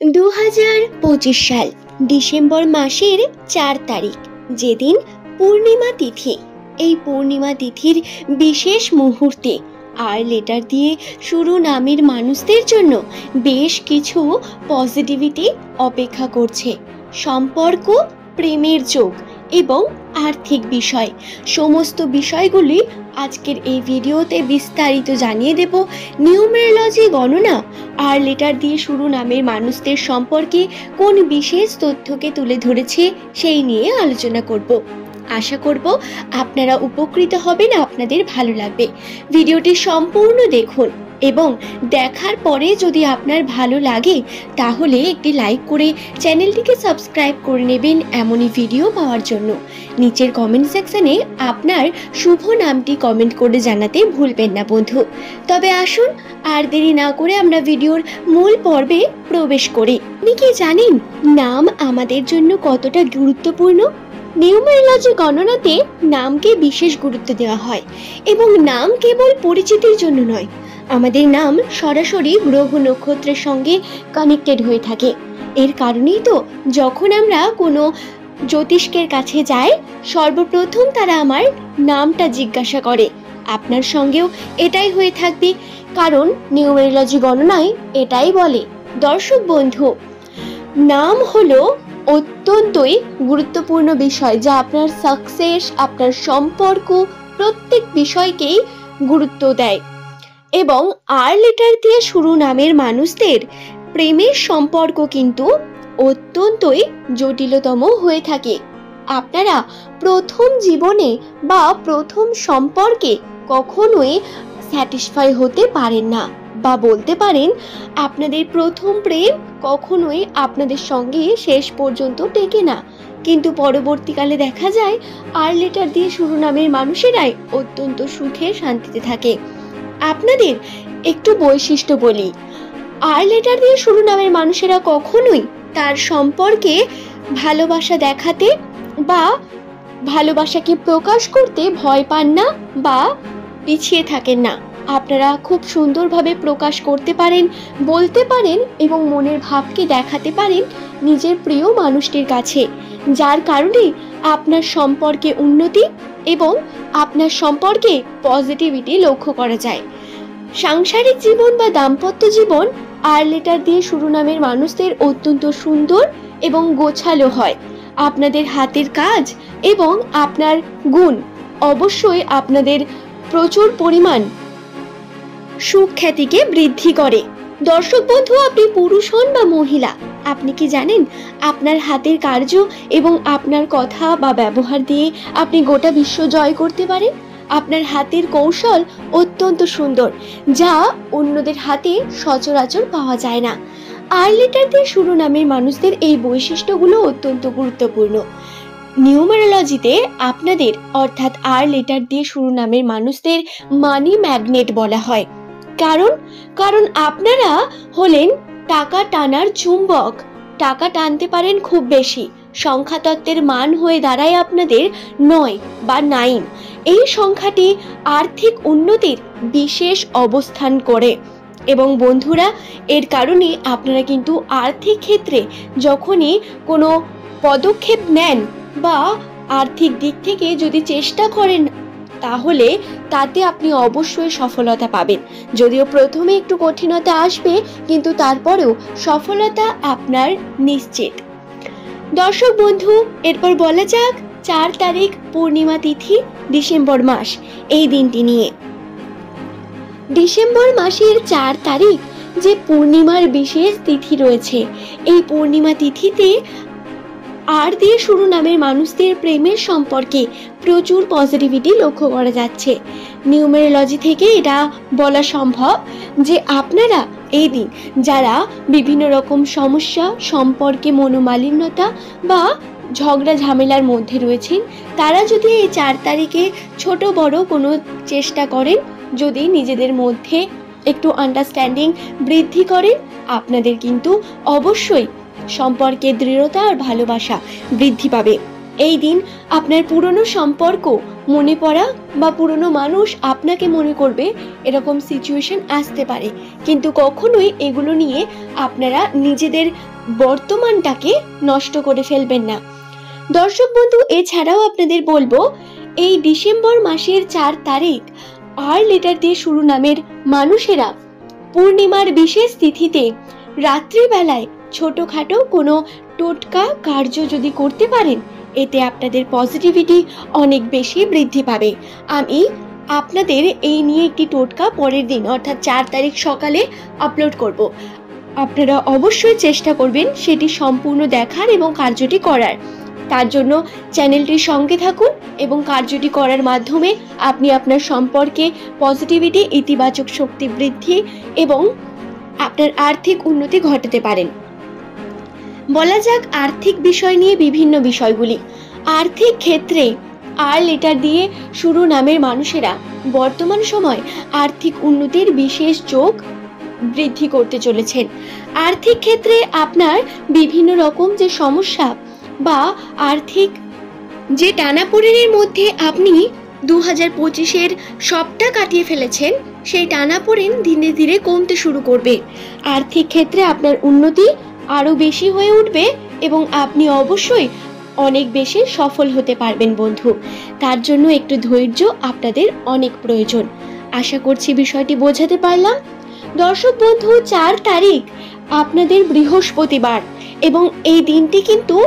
2025 সাল ডিসেম্বর মাসের 4 তারিখ, যেদিন পূর্ণিমা তিথি। এই পূর্ণিমা তিথির বিশেষ মুহূর্তে আর লেটার দিয়ে শুরু নামের মানুষদের জন্য বেশ কিছু পজিটিভিটি অপেক্ষা করছে। সম্পর্ক, প্রেমের যোগ এবং আর্থিক বিষয়, সমস্ত বিষয়গুলি আজকের এই ভিডিওতে বিস্তারিত জানিয়ে দেব। নিউমেরোলজি গণনা আর লেটার দিয়ে শুরু নামের মানুষদের সম্পর্কে কোন বিশেষ তথ্যকে তুলে ধরেছে সেই নিয়ে আলোচনা করব। আশা করব আপনারা উপকৃত হবেন, আপনাদের ভালো লাগবে। ভিডিওটি সম্পূর্ণ দেখুন এবং দেখার পরে যদি আপনার ভালো লাগে তাহলে একটি লাইক করে চ্যানেলটিকে সাবস্ক্রাইব করে নেবেন এমনই ভিডিও পাওয়ার জন্য। নিচের কমেন্ট সেকশনে আপনার শুভ নামটি কমেন্ট করে জানাতে ভুলবেন না বন্ধু। তবে আসুন আর দেরি না করে আমরা ভিডিওর মূল পর্বে প্রবেশ করি। আপনি কি জানেন নাম আমাদের জন্য কতটা গুরুত্বপূর্ণ? নিউমেরোলজি গণনাতে নামকে বিশেষ গুরুত্ব দেওয়া হয় এবং নাম কেবল পরিচিতির জন্য নয়, আমাদের নাম সরাসরি গ্রহ নক্ষত্রের সঙ্গে কানেক্টেড হয়ে থাকে। এর কারণেই তো যখন আমরা কোনো জ্যোতিষ্কের কাছে যাই, সর্বপ্রথম তারা আমার নামটা জিজ্ঞাসা করে। আপনার সঙ্গেও এটাই হয়ে থাকবে, কারণ নিউমেরোলজি গণনায় এটাই বলে। দর্শক বন্ধু, নাম হলো অত্যন্তই গুরুত্বপূর্ণ বিষয়, যা আপনার সাকসেস, আপনার সম্পর্ক, প্রত্যেক বিষয়কেই গুরুত্ব দেয়। এবং আর লেটার দিয়ে শুরু নামের মানুষদের প্রেমের সম্পর্ক কিন্তু অত্যন্তই জটিলতম হয়ে থাকে। আপনারা প্রথম জীবনে বা প্রথম সম্পর্কে কখনোই স্যাটিসফাই হতে পারেন না, বা বলতে পারেন আপনাদের প্রথম প্রেম কখনোই আপনাদের সঙ্গে শেষ পর্যন্ত টেকে না। কিন্তু পরবর্তীকালে দেখা যায় আর লেটার দিয়ে শুরু নামের মানুষেরাই অত্যন্ত সুখে শান্তিতে থাকে। আপনাদের একটু বৈশিষ্ট্য বলি। আর লেটার দিয়ে শুরু নামের মানুষেরা কখনোই তার সম্পর্কে ভালোবাসা দেখাতে বা ভালোবাসাকে প্রকাশ করতে ভয় পান না বা পিছিয়ে থাকেন না। আপনারা খুব সুন্দরভাবে প্রকাশ করতে পারেন, বলতে পারেন এবং মনের ভাবকে দেখাতে পারেন নিজের প্রিয় মানুষটির কাছে, যার কারণে আপনার সম্পর্কে উন্নতি এবং আপনার সম্পর্কে পজিটিভিটি লক্ষ্য করা যায়। সাংসারিক জীবন বা দাম্পত্য জীবন আর লেটার দিয়ে শুরু নামের মানুষদের অত্যন্ত সুন্দর এবং গোছালো হয়। আপনাদের হাতের কাজ এবং আপনার গুণ অবশ্যই আপনাদের প্রচুর পরিমাণ সুখ্যাতিকে বৃদ্ধি করে। দর্শক বন্ধু, আপনি পুরুষ হন বা মহিলা, আপনি কি জানেন আপনার হাতের কার্য এবং আপনার কথা বা ব্যবহার দিয়ে আপনি গোটা বিশ্ব জয় করতে পারেন? আপনার হাতের কৌশল অত্যন্ত সুন্দর, যা অন্যদের হাতে সচরাচর পাওয়া যায় না। আর লেটার দিয়ে শুরু নামের মানুষদের এই বৈশিষ্ট্যগুলো অত্যন্ত গুরুত্বপূর্ণ। নিউমেরোলজিতে আপনাদের অর্থাৎ আর লেটার দিয়ে শুরু নামের মানুষদের মানি ম্যাগনেট বলা হয়। কারণ আপনারা হলেন টাকা টানার চুম্বক। টাকা টানতে পারেন খুব বেশি। সংখ্যাতত্ত্বের মান হয়ে দাঁড়ায় আপনাদের 9 বা 9। এই সংখ্যাটি আর্থিক উন্নতির বিশেষ অবস্থান করে। এবং বন্ধুরা, এর কারণে আপনারা কিন্তু আর্থিক ক্ষেত্রে যখনই কোনো পদক্ষেপ নেন বা আর্থিক দিক থেকে যদি চেষ্টা করেন, তাহলে তাতে আপনি অবশ্যই সফলতা পাবেন। যদিও প্রথমে একটু কঠিনতা আসবে, কিন্তু তারপরেও সফলতা আপনার নিশ্চিত। দর্শক বন্ধু, এরপর বলা যাক 4 তারিখ পূর্ণিমা তিথি, ডিসেম্বর মাস, এই দিনটি নিয়ে। ডিসেম্বর মাসের 4 তারিখ যে পূর্ণিমার বিশেষ তিথি রয়েছে, এই পূর্ণিমা তিথিতে আর দিয়ে শুরু নামের মানুষদের প্রেমের সম্পর্কে প্রচুর পজিটিভিটি লক্ষ্য করা যাচ্ছে। নিউমেরোলজি থেকে এটা বলা সম্ভব যে আপনারা এই দিন যারা বিভিন্ন রকম সমস্যা, সম্পর্কে মনোমালিন্যতা বা ঝগড়া ঝামেলার মধ্যে রয়েছেন, তারা যদি এই 4 তারিখে ছোট বড় কোনো চেষ্টা করেন, যদি নিজেদের মধ্যে একটু আন্ডারস্ট্যান্ডিং বৃদ্ধি করেন, আপনাদের কিন্তু অবশ্যই সম্পর্কে দৃঢ়তা আর ভালোবাসা বৃদ্ধি পাবে। এই দিন আপনার পুরনো সম্পর্ক মনে পড়া বা পুরনো মানুষ আপনাকে মনে করবে, এরকম সিচুয়েশন আসতে পারে। কিন্তু কখনোই এগুলো নিয়ে আপনারা নিজেদের বর্তমানটাকে নষ্ট করে ফেলবেন না। দর্শক বন্ধু, এছাড়াও আপনাদের বলবো, এই ডিসেম্বর মাসের 4 তারিখ আর লেটার দিয়ে শুরু নামের মানুষেরা পূর্ণিমার বিশেষ তিথিতে রাত্রিবেলায় ছোটখাটো কোনো টোটকা কার্য যদি করতে পারেন, এতে আপনাদের পজিটিভিটি অনেক বেশি বৃদ্ধি পাবে। আমি আপনাদের এই নিয়ে একটি টোটকা পরের দিন অর্থাৎ 4 তারিখ সকালে আপলোড করব। আপনারা অবশ্যই চেষ্টা করবেন সেটি সম্পূর্ণ দেখার এবং কার্যটি করার। তার জন্য চ্যানেলটির সঙ্গে থাকুন এবং কার্যটি করার মাধ্যমে আপনি আপনার সম্পর্কে পজিটিভিটি, ইতিবাচক শক্তি বৃদ্ধি এবং আপনার আর্থিক উন্নতি ঘটাতে পারেন। বলা যাক আর্থিক বিষয় নিয়ে বিভিন্ন বিষয়গুলি। আর্থিক ক্ষেত্রে আর লেটার দিয়ে শুরু নামের মানুষেরা বর্তমান সময় আর্থিক উন্নতির বিশেষ যোগ বৃদ্ধি করতে চলেছেন। আর্থিক ক্ষেত্রে আপনার বিভিন্ন রকম যে সমস্যা বা আর্থিক যে টানাপোড়েনের মধ্যে আপনি 2025-এর সবটা কাটিয়ে ফেলেছেন, সেই টানাপোড়েন ধীরে ধীরে কমতে শুরু করবে। আর্থিক ক্ষেত্রে আপনার উন্নতি আরো বেশি হয়ে উঠবে এবং আপনি অবশ্যই অনেক বেশি সফল হতে পারবেন বন্ধু। তার জন্য একটু ধৈর্য আপনাদের অনেক প্রয়োজন। আশা করছি বিষয়টি বোঝাতে পারলাম। দর্শক বন্ধু, 4 তারিখ আপনাদের বৃহস্পতিবার এবং এই দিনটি কিন্তু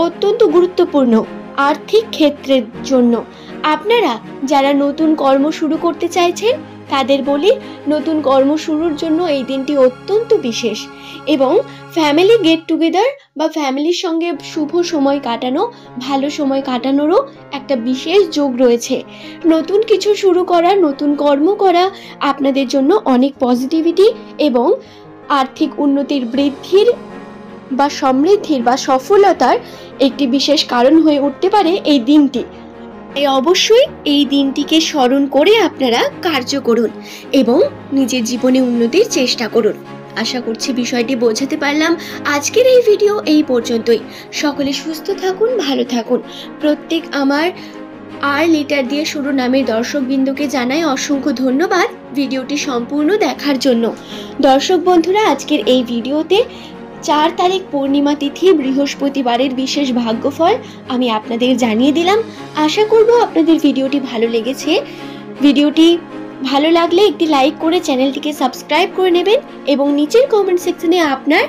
অত্যন্ত গুরুত্বপূর্ণ আর্থিক ক্ষেত্রের জন্য। আপনারা যারা নতুন কর্ম শুরু করতে চাইছেন তাদের বলি, নতুন কর্ম শুরুর জন্য এই দিনটি অত্যন্ত বিশেষ এবং ফ্যামিলি গেট টুগেদার বা ফ্যামিলির সঙ্গে শুভ সময় কাটানো, ভালো সময় কাটানোরও একটা বিশেষ যোগ রয়েছে। নতুন কিছু শুরু করা, নতুন কর্ম করা আপনাদের জন্য অনেক পজিটিভিটি এবং আর্থিক উন্নতির বৃদ্ধির বা সমৃদ্ধির বা সফলতার একটি বিশেষ কারণ হয়ে উঠতে পারে এই দিনটি। অবশ্যই এই দিনটিকে স্মরণ করে আপনারা কার্য করুন এবং নিজের জীবনে উন্নতির চেষ্টা করুন। আশা করছি বিষয়টি বোঝাতে পারলাম। আজকের এই ভিডিও এই পর্যন্তই। সকলে সুস্থ থাকুন, ভালো থাকুন। প্রত্যেক আমার আর লেটার দিয়ে শুরু নামের দর্শকবৃন্দকে জানাই অসংখ্য ধন্যবাদ ভিডিওটি সম্পূর্ণ দেখার জন্য। দর্শক বন্ধুরা, আজকের এই ভিডিওতে 4 তারিখ পূর্ণিমা তিথি বৃহস্পতিবারের বিশেষ ভাগ্যফল আমি আপনাদের জানিয়ে দিলাম। আশা করব আপনাদের ভিডিওটি ভালো লেগেছে। ভিডিওটি ভালো লাগলে একটি লাইক করে চ্যানেলটিকে সাবস্ক্রাইব করে নেবেন এবং নিচের কমেন্ট সেকশনে আপনার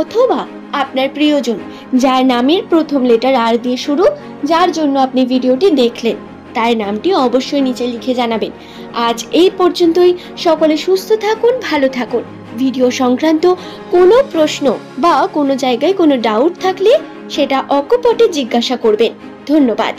অথবা আপনার প্রিয়জন যার নামের প্রথম লেটার আর দিয়ে শুরু, যার জন্য আপনি ভিডিওটি দেখলেন, তার নামটি অবশ্যই নিচে লিখে জানাবেন। আজ এই পর্যন্তই। সকলে সুস্থ থাকুন, ভালো থাকুন। ভিডিও সংক্রান্ত কোনো প্রশ্ন বা কোনো জায়গায় কোনো ডাউট থাকলে সেটা অকপটে জিজ্ঞাসা করবেন। ধন্যবাদ।